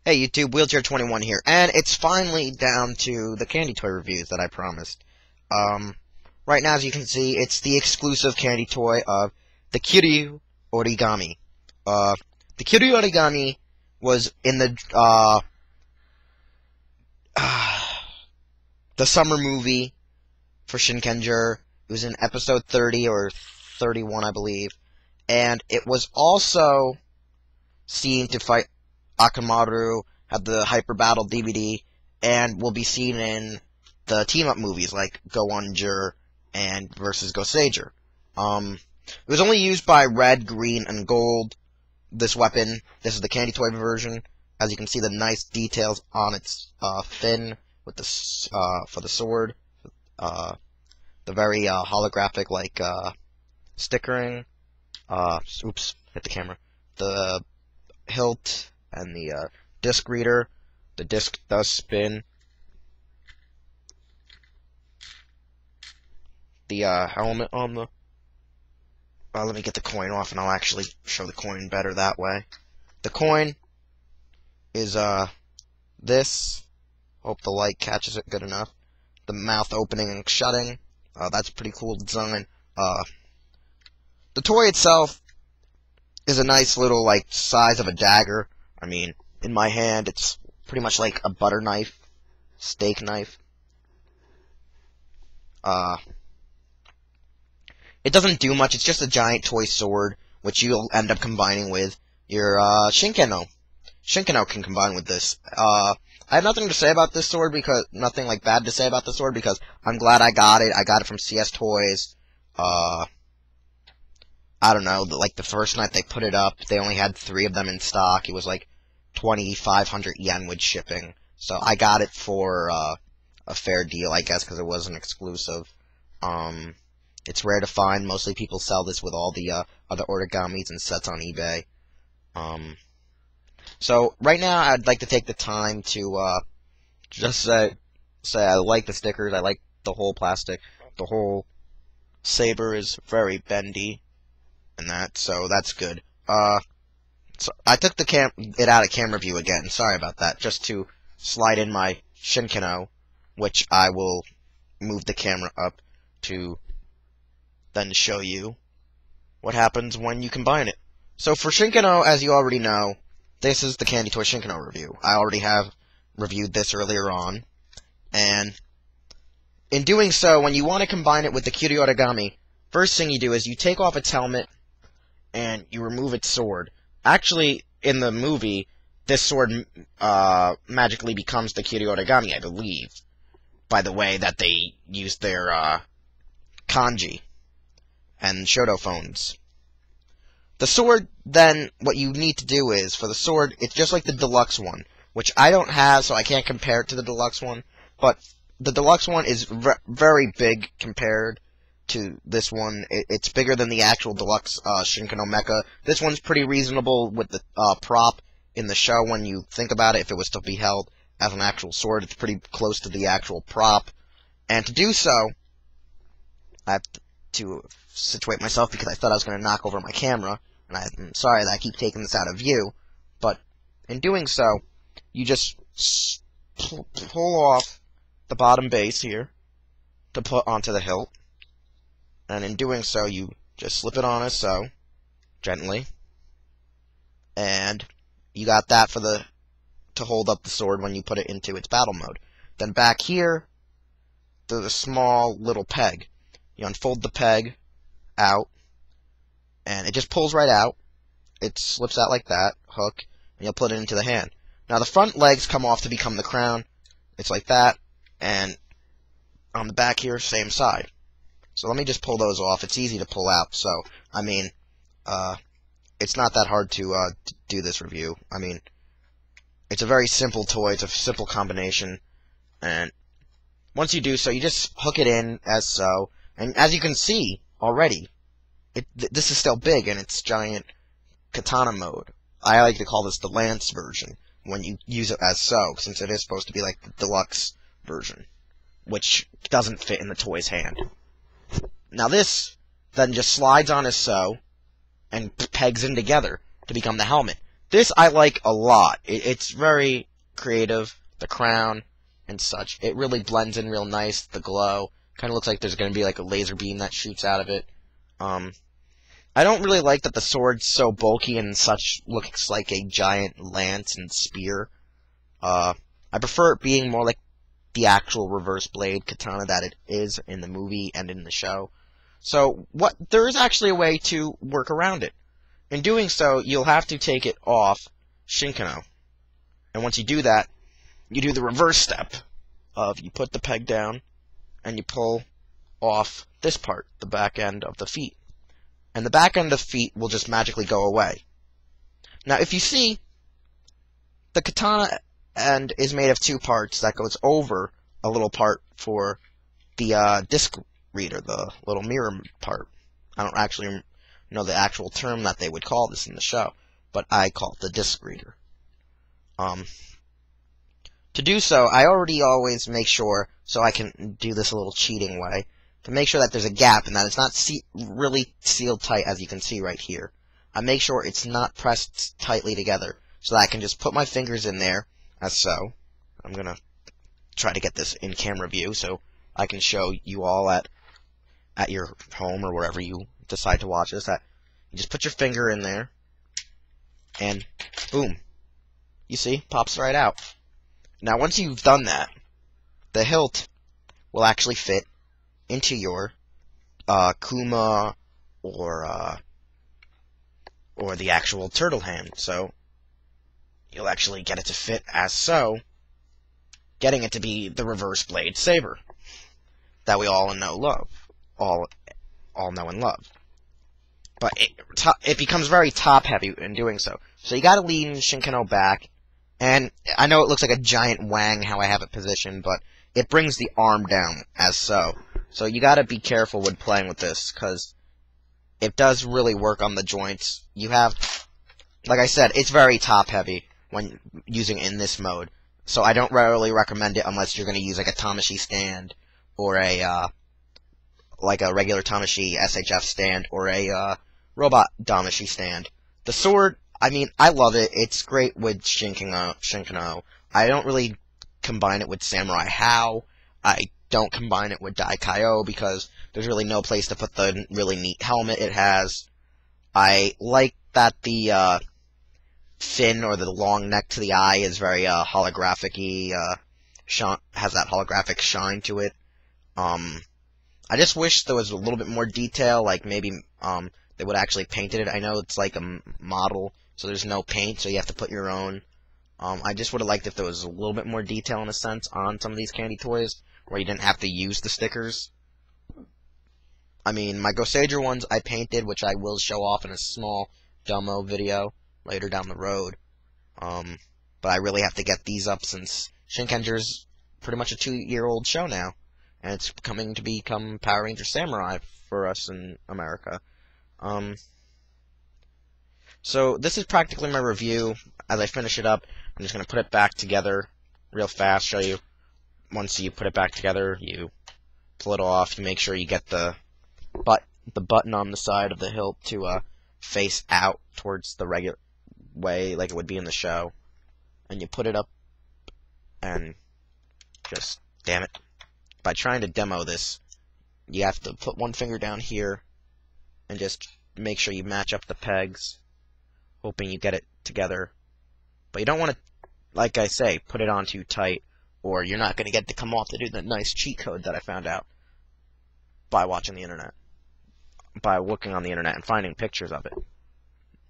Hey YouTube, Wheelchair21 here, and it's finally down to the candy toy reviews that I promised. Right now, as you can see, it's the exclusive candy toy of the Kyoryu Origami. The Kyoryu Origami was in the summer movie for Shinkenger. It was in episode 30 or 31, I believe, and it was also seen to fight Akamaru, had the Hyper Battle DVD, and will be seen in the team-up movies like Go-Onger and versus Go-Sager. It was only used by red, green, and gold, this weapon. This is the candy toy version. As you can see, the nice details on its fin with the for the sword, the very holographic like stickering. Oops, hit the camera. The hilt and the disc reader. The disc does spin. The helmet on the... let me get the coin off and I'll actually show the coin better that way. The coin is this. Hope the light catches it good enough. The mouth opening and shutting. That's a pretty cool design. The toy itself is a nice little, like, size of a dagger. I mean, in my hand, it's pretty much like a butter knife, steak knife. It doesn't do much. It's just a giant toy sword, which you'll end up combining with your Shinken-Oh. Shinken-Oh can combine with this. I have nothing to say about this sword because nothing like bad to say about the sword because I'm glad I got it. I got it from CS Toys. I don't know, like the first night they put it up, they only had 3 of them in stock. It was like 2,500 yen with shipping. So I got it for a fair deal, I guess, because it was an exclusive. It's rare to find. Mostly people sell this with all the other origamis and sets on eBay. So right now I'd like to take the time to just say I like the stickers. I like the whole plastic. The whole saber is very bendy. And that, so that's good. So I took it out of camera view again. Sorry about that. Just to slide in my Shinken-Oh, which I will move the camera up to then show you what happens when you combine it. So for Shinken-Oh, as you already know, this is the Candy Toy Shinken-Oh review. I already have reviewed this earlier on, and in doing so, when you want to combine it with the Kyoryu Origami, first thing you do is you take off its helmet and you remove its sword. Actually, in the movie, this sword magically becomes the Kyoryu Origami, I believe, by the way that they used their kanji and shodo phones. The sword, then, what you need to do is, for the sword, it's just like the deluxe one, which I don't have, so I can't compare it to the deluxe one, but the deluxe one is very big compared to this one. It's bigger than the actual deluxe Shinken-Oh mecha. This one's pretty reasonable with the prop in the show when you think about it. If it was to be held as an actual sword, it's pretty close to the actual prop. And to do so, I have to situate myself because I thought I was going to knock over my camera. And I'm sorry that I keep taking this out of view. But in doing so, you just pull off the bottom base here to put onto the hilt. And in doing so, you just slip it on as so, gently. And you got that for to hold up the sword when you put it into its battle mode. Then back here, there's a small little peg. You unfold the peg out, and it just pulls right out. It slips out like that, hook, and you'll put it into the hand. Now the front legs come off to become the crown. It's like that, and on the back here, same side. So let me just pull those off. It's easy to pull out, so, I mean, it's not that hard to do this review. I mean, it's a very simple toy. It's a simple combination, and once you do so, you just hook it in as so, and as you can see already, this is still big in its giant katana mode. I like to call this the Lance version when you use it as so, since it is supposed to be like the deluxe version, which doesn't fit in the toy's hand. Now this then just slides on as so, and pegs in together to become the helmet. This I like a lot. It's very creative. The crown and such. It really blends in real nice. The glow. Kind of looks like there's going to be like a laser beam that shoots out of it. I don't really like that the sword's so bulky and such. Looks like a giant lance and spear. I prefer it being more like the actual reverse blade katana that it is in the movie and in the show. So, there is actually a way to work around it. In doing so, you'll have to take it off Shinken-Oh. And once you do that, you do the reverse step of you put the peg down and you pull off this part, the back end of the feet. And the back end of the feet will just magically go away. Now, if you see, the katana end is made of two parts that goes over a little part for the disc reader, the little mirror part. I don't actually know the actual term that they would call this in the show, but I call it the disc reader. To do so, I already always make sure, so I can do this a little cheating way, to make sure that there's a gap and that it's not really sealed tight, as you can see right here. I make sure it's not pressed tightly together, so that I can just put my fingers in there, as so. I'm gonna try to get this in camera view, so I can show you all at your home or wherever you decide to watch this. That you just put your finger in there, and boom. You see, pops right out. Now, once you've done that, the hilt will actually fit into your Kuma or the actual turtle hand. So you'll actually get it to fit as so, getting it to be the reverse blade saber that we all know and love. But it becomes very top heavy in doing so. So you gotta lean Shinken-Oh back. And I know it looks like a giant wang how I have it positioned, but it brings the arm down as so. So you gotta be careful when playing with this, because it does really work on the joints. You have, like I said, it's very top heavy when using it in this mode. So I don't really recommend it unless you're gonna use like a Tamashii stand, or like a regular Tamashii SHF stand, or a robot Tamashii stand. The sword, I mean, I love it. It's great with Shinken-Oh. I don't really combine it with Samurai How. I don't combine it with Daikaio because there's really no place to put the really neat helmet it has. I like that the fin or the long neck to the eye is very holographic-y, has that holographic shine to it. I just wish there was a little bit more detail, like maybe they would actually painted it. I know it's like a model, so there's no paint, so you have to put your own. I just would have liked if there was a little bit more detail, in a sense, on some of these candy toys, where you didn't have to use the stickers. I mean, my Go-Sager ones I painted, which I will show off in a small demo video later down the road. But I really have to get these up since Shinkenger's pretty much a 2-year-old show now, and it's coming to become Power Ranger Samurai for us in America. So this is practically my review. As I finish it up, I'm just going to put it back together real fast, show you. Once you put it back together, you pull it off, you make sure you get the button on the side of the hilt to face out towards the regular way, like it would be in the show. And you put it up, and just, damn it. By trying to demo this, you have to put one finger down here, and just make sure you match up the pegs, hoping you get it together. But you don't want to, like I say, put it on too tight, or you're not going to get to come off to do the nice cheat code that I found out by watching the internet, by looking on the internet and finding pictures of it.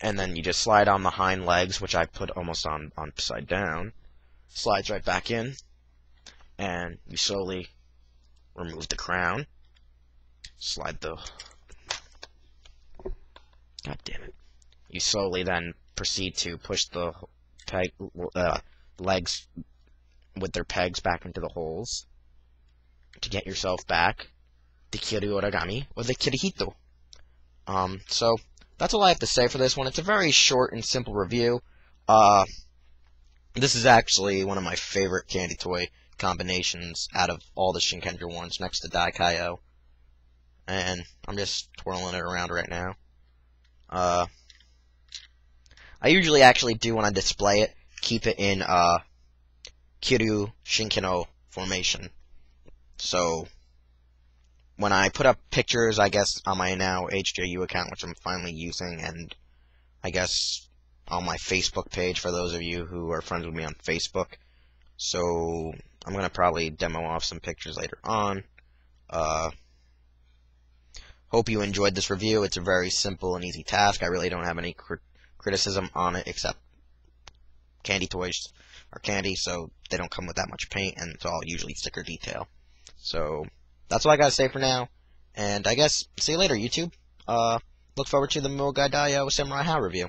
And then you just slide on the hind legs, which I put almost on upside down, slides right back in, and you slowly remove the crown, slide the, god damn it, you slowly then proceed to push the legs with their pegs back into the holes to get yourself back the Kyoryu Origami or the Kirihito. So that's all I have to say for this one. It's a very short and simple review. This is actually one of my favorite candy toy combinations out of all the Shinkenger ones, next to Daikaio. And I'm just twirling it around right now. I usually actually do when I display it, keep it in Kyoryu Shinken-Oh formation. So when I put up pictures, I guess, on my now HJU account, which I'm finally using, and I guess on my Facebook page for those of you who are friends with me on Facebook. So I'm going to probably demo off some pictures later on. Hope you enjoyed this review. It's a very simple and easy task. I really don't have any criticism on it, except candy toys are candy, so they don't come with that much paint, and it's all usually sticker detail. So that's all I gotta say for now, and I guess see you later, YouTube. Look forward to the Mogai Samurai How review.